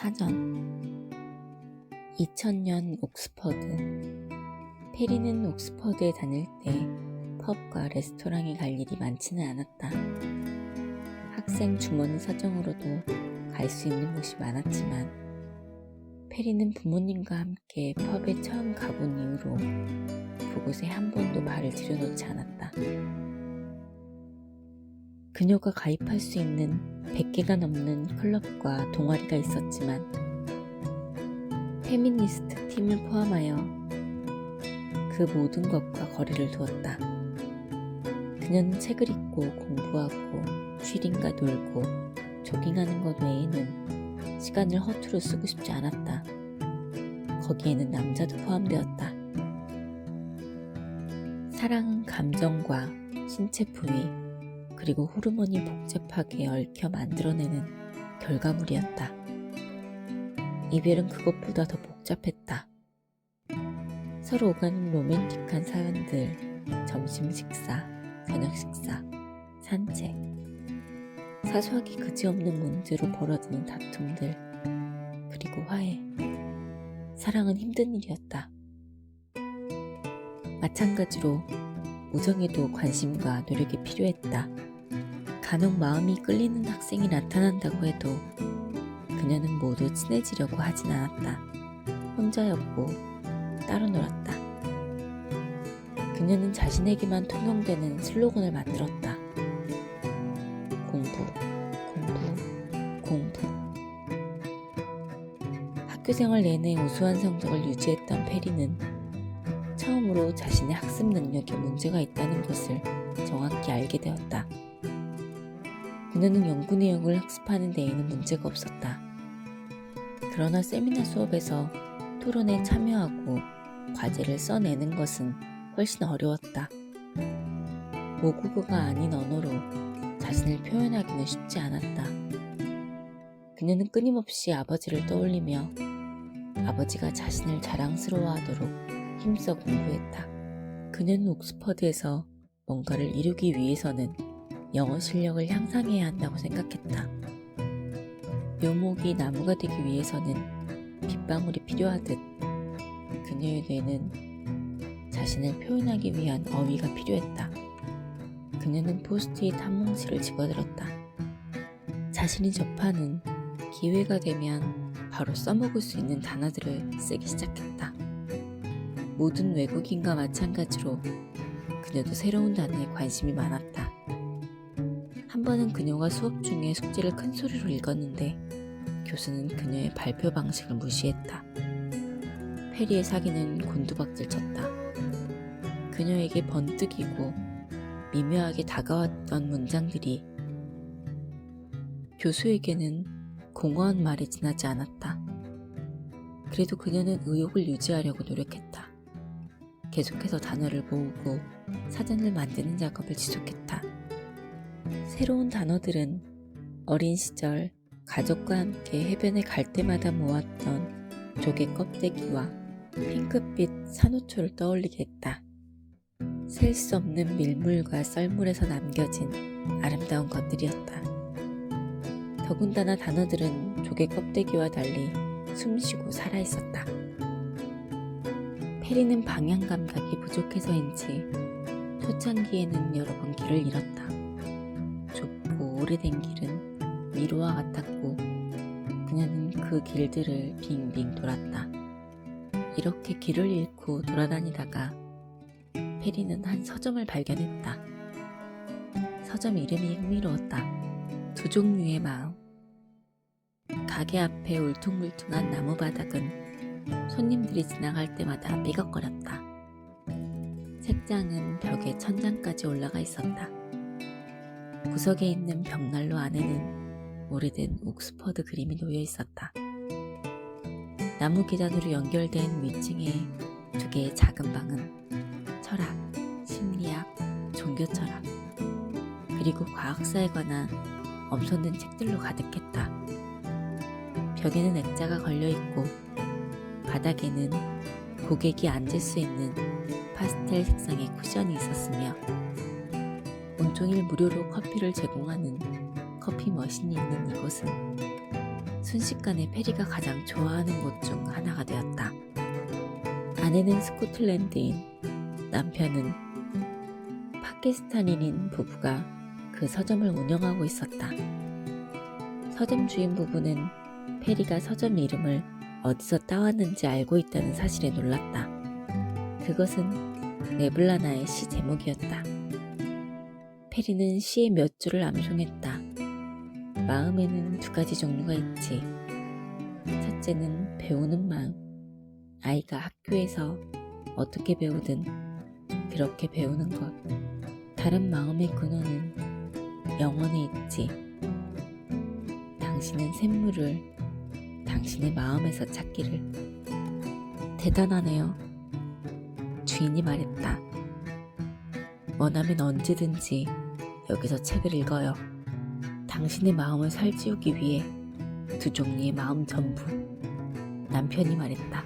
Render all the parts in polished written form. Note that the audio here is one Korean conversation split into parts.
사전 2000년 옥스퍼드. 페리는 옥스퍼드에 다닐 때 펍과 레스토랑에 갈 일이 많지는 않았다. 학생 주머니 사정으로도 갈 수 있는 곳이 많았지만 페리는 부모님과 함께 펍에 처음 가본 이후로 그곳에 한 번도 발을 들여놓지 않았다. 그녀가 가입할 수 있는 100개가 넘는 클럽과 동아리가 있었지만 페미니스트 팀을 포함하여 그 모든 것과 거리를 두었다. 그녀는 책을 읽고 공부하고 쉬림과 놀고 조깅하는 것 외에는 시간을 허투루 쓰고 싶지 않았다. 거기에는 남자도 포함되었다. 사랑은 감정과 신체 부위 그리고 호르몬이 복잡하게 얽혀 만들어내는 결과물이었다. 이별은 그것보다 더 복잡했다. 서로 오가는 로맨틱한 사연들, 점심 식사, 저녁 식사, 산책, 사소하게 그지없는 문제로 벌어지는 다툼들, 그리고 화해. 사랑은 힘든 일이었다. 마찬가지로 우정에도 관심과 노력이 필요했다. 간혹 마음이 끌리는 학생이 나타난다고 해도 그녀는 모두 친해지려고 하진 않았다. 혼자였고 따로 놀았다. 그녀는 자신에게만 통용되는 슬로건을 만들었다. 공부, 공부, 공부. 학교생활 내내 우수한 성적을 유지했던 페리는 처음으로 자신의 학습 능력에 문제가 있다는 것을 정확히 알게 되었다. 그녀는 연구 내용을 학습하는 데에는 문제가 없었다. 그러나 세미나 수업에서 토론에 참여하고 과제를 써내는 것은 훨씬 어려웠다. 모국어가 아닌 언어로 자신을 표현하기는 쉽지 않았다. 그녀는 끊임없이 아버지를 떠올리며 아버지가 자신을 자랑스러워하도록 힘써 공부했다. 그녀는 옥스퍼드에서 뭔가를 이루기 위해서는 영어 실력을 향상해야 한다고 생각했다. 묘목이 나무가 되기 위해서는 빗방울이 필요하듯 그녀의 뇌는 자신을 표현하기 위한 어휘가 필요했다. 그녀는 포스트잇 한 뭉치를 집어들었다. 자신이 접하는 기회가 되면 바로 써먹을 수 있는 단어들을 쓰기 시작했다. 모든 외국인과 마찬가지로 그녀도 새로운 단어에 관심이 많았다. 한 번은 그녀가 수업 중에 숙제를 큰 소리로 읽었는데 교수는 그녀의 발표 방식을 무시했다. 페리의 사기는 곤두박질 쳤다. 그녀에게 번뜩이고 미묘하게 다가왔던 문장들이 교수에게는 공허한 말에 지나지 않았다. 그래도 그녀는 의욕을 유지하려고 노력했다. 계속해서 단어를 모으고 사전을 만드는 작업을 지속했다. 새로운 단어들은 어린 시절 가족과 함께 해변에 갈 때마다 모았던 조개 껍데기와 핑크빛 산호초를 떠올리게 했다. 셀 수 없는 밀물과 썰물에서 남겨진 아름다운 것들이었다. 더군다나 단어들은 조개 껍데기와 달리 숨쉬고 살아있었다. 페리는 방향 감각이 부족해서인지 초창기에는 여러 번 길을 잃었다. 좁고 오래된 길은 미로와 같았고 그녀는 그 길들을 빙빙 돌았다. 이렇게 길을 잃고 돌아다니다가 페리는 한 서점을 발견했다. 서점 이름이 흥미로웠다. 두 종류의 마음. 가게 앞에 울퉁불퉁한 나무 바닥은 손님들이 지나갈 때마다 삐걱거렸다. 책장은 벽에 천장까지 올라가 있었다. 구석에 있는 벽난로 안에는 오래된 옥스퍼드 그림이 놓여 있었다. 나무 계단으로 연결된 위층의 두 개의 작은 방은 철학, 심리학, 종교철학, 그리고 과학사에 관한 엄선된 책들로 가득했다. 벽에는 액자가 걸려있고 바닥에는 고객이 앉을 수 있는 파스텔 색상의 쿠션이 있었으며 온종일 무료로 커피를 제공하는 커피 머신이 있는 이곳은 순식간에 페리가 가장 좋아하는 곳 중 하나가 되었다. 아내는 스코틀랜드인, 남편은 파키스탄인인 부부가 그 서점을 운영하고 있었다. 서점 주인 부부는 페리가 서점 이름을 어디서 따왔는지 알고 있다는 사실에 놀랐다. 그것은 네블라나의 시 제목이었다. 페리는 시의 몇 줄을 암송했다. 마음에는 두 가지 종류가 있지. 첫째는 배우는 마음. 아이가 학교에서 어떻게 배우든 그렇게 배우는 것. 다른 마음의 근원은 영혼에 있지. 당신은 샘물을 당신의 마음에서 찾기를. 대단하네요. 주인이 말했다. 원하면 언제든지 여기서 책을 읽어요. 당신의 마음을 살찌우기 위해 두 종류의 마음 전부. 남편이 말했다.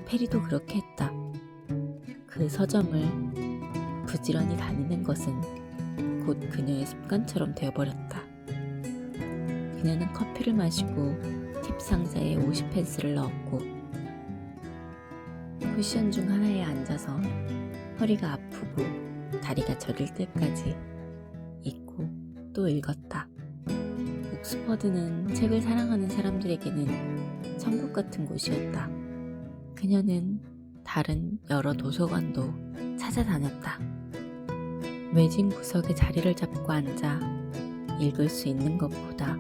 페리도 그렇게 했다. 그 서점을 부지런히 다니는 것은 곧 그녀의 습관처럼 되어버렸다. 그녀는 커피를 마시고 팁 상자에 50펜스를 넣었고 쿠션 중 하나에 앉아서 허리가 아프고 다리가 저릴 때까지 읽고 또 읽었다. 옥스퍼드는 책을 사랑하는 사람들에게는 천국 같은 곳이었다. 그녀는 다른 여러 도서관도 찾아다녔다. 외진 구석에 자리를 잡고 앉아 읽을 수 있는 것보다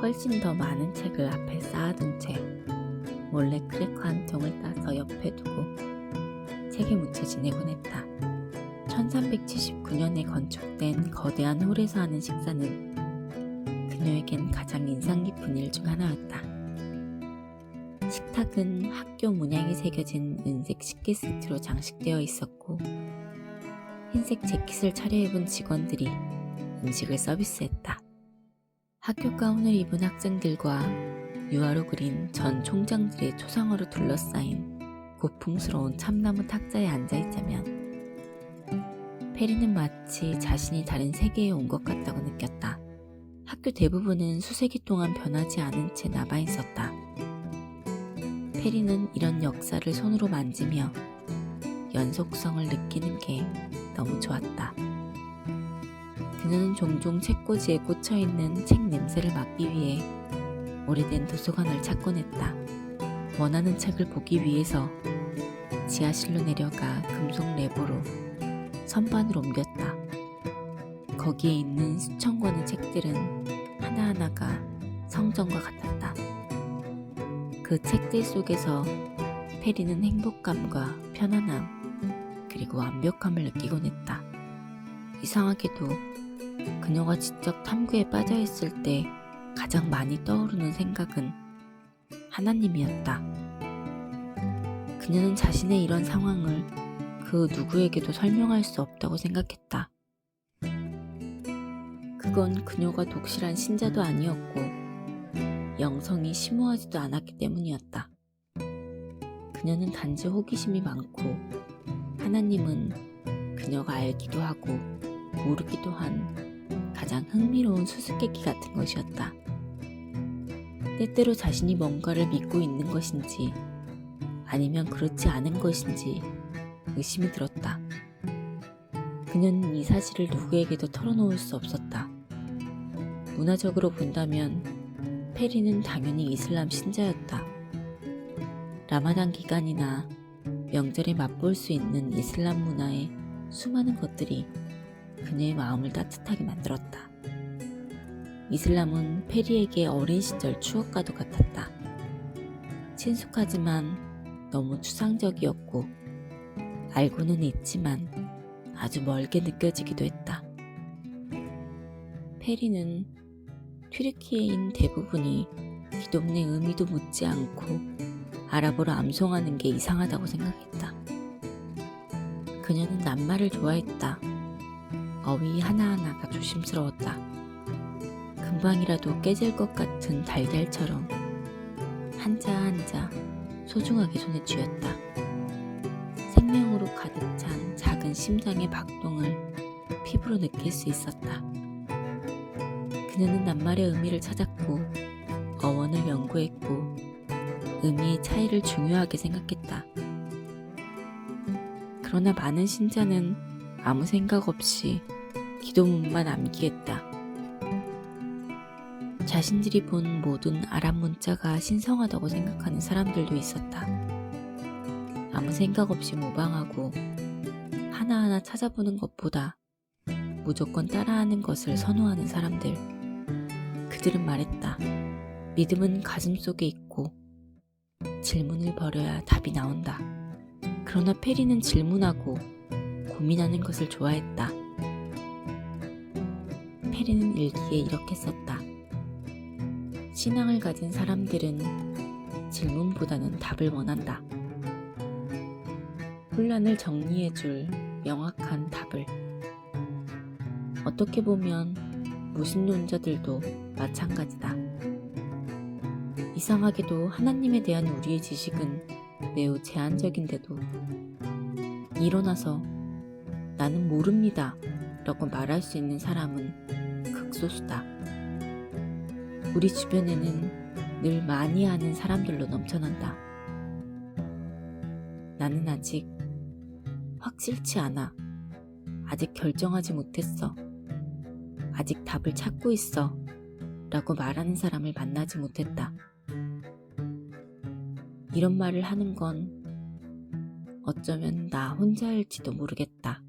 훨씬 더 많은 책을 앞에 쌓아둔 채 몰래 크래커 한 통을 따서 옆에 두고 책에 묻혀 지내곤 했다. 1379년에 건축된 거대한 홀에서 하는 식사는 그녀에겐 가장 인상 깊은 일 중 하나였다. 식탁은 학교 문양이 새겨진 은색 식기 세트로 장식되어 있었고 흰색 재킷을 차려입은 직원들이 음식을 서비스했다. 학교 가운을 입은 학생들과 유화로 그린 전 총장들의 초상화로 둘러싸인 고풍스러운 참나무 탁자에 앉아있자면 페리는 마치 자신이 다른 세계에 온 것 같다고 느꼈다. 학교 대부분은 수세기 동안 변하지 않은 채 남아있었다. 페리는 이런 역사를 손으로 만지며 연속성을 느끼는 게 너무 좋았다. 그녀는 종종 책꽂이에 꽂혀있는 책 냄새를 맡기 위해 오래된 도서관을 찾곤 했다. 원하는 책을 보기 위해서 지하실로 내려가 금속 레버로 선반을 옮겼다. 거기에 있는 수천 권의 책들은 하나하나가 성전과 같았다. 그 책들 속에서 페리는 행복감과 편안함 그리고 완벽함을 느끼곤 했다. 이상하게도 그녀가 지적 탐구에 빠져있을 때 가장 많이 떠오르는 생각은 하나님이었다. 그녀는 자신의 이런 상황을 그 누구에게도 설명할 수 없다고 생각했다. 그건 그녀가 독실한 신자도 아니었고 영성이 심오하지도 않았기 때문이었다. 그녀는 단지 호기심이 많고 하나님은 그녀가 알기도 하고 모르기도 한 가장 흥미로운 수수께끼 같은 것이었다. 때때로 자신이 뭔가를 믿고 있는 것인지 아니면 그렇지 않은 것인지 의심이 들었다. 그녀는 이 사실을 누구에게도 털어놓을 수 없었다. 문화적으로 본다면 페리는 당연히 이슬람 신자였다. 라마단 기간이나 명절에 맛볼 수 있는 이슬람 문화의 수많은 것들이 그녀의 마음을 따뜻하게 만들었다. 이슬람은 페리에게 어린 시절 추억과도 같았다. 친숙하지만 너무 추상적이었고 알고는 있지만 아주 멀게 느껴지기도 했다. 페리는 튀르키예인 대부분이 기독의 의미도 묻지 않고 아랍어로 암송하는 게 이상하다고 생각했다. 그녀는 낱말을 좋아했다. 어휘 하나하나가 조심스러웠다. 금방이라도 깨질 것 같은 달걀처럼 한자 한자 소중하게 손에 쥐었다. 생명으로 가득 찬 작은 심장의 박동을 피부로 느낄 수 있었다. 그녀는 낱말의 의미를 찾았고 구원을 연구했고 의미의 차이를 중요하게 생각했다. 그러나 많은 신자는 아무 생각 없이 기도문만 암기했다. 자신들이 본 모든 아랍 문자가 신성하다고 생각하는 사람들도 있었다. 아무 생각 없이 모방하고 하나하나 찾아보는 것보다 무조건 따라하는 것을 선호하는 사람들. 그들은 말했다. 믿음은 가슴 속에 있고 질문을 벌여야 답이 나온다. 그러나 페리는 질문하고 고민하는 것을 좋아했다. 페리는 일기에 이렇게 썼다. 신앙을 가진 사람들은 질문보다는 답을 원한다. 혼란을 정리해줄 명확한 답을. 어떻게 보면 무신론자들도 마찬가지다. 이상하게도 하나님에 대한 우리의 지식은 매우 제한적인데도 일어나서 나는 모릅니다 라고 말할 수 있는 사람은 극소수다. 우리 주변에는 늘 많이 아는 사람들로 넘쳐난다. 나는 아직 확실치 않아. 아직 결정하지 못했어. 아직 답을 찾고 있어. 라고 말하는 사람을 만나지 못했다. 이런 말을 하는 건 어쩌면 나 혼자일지도 모르겠다.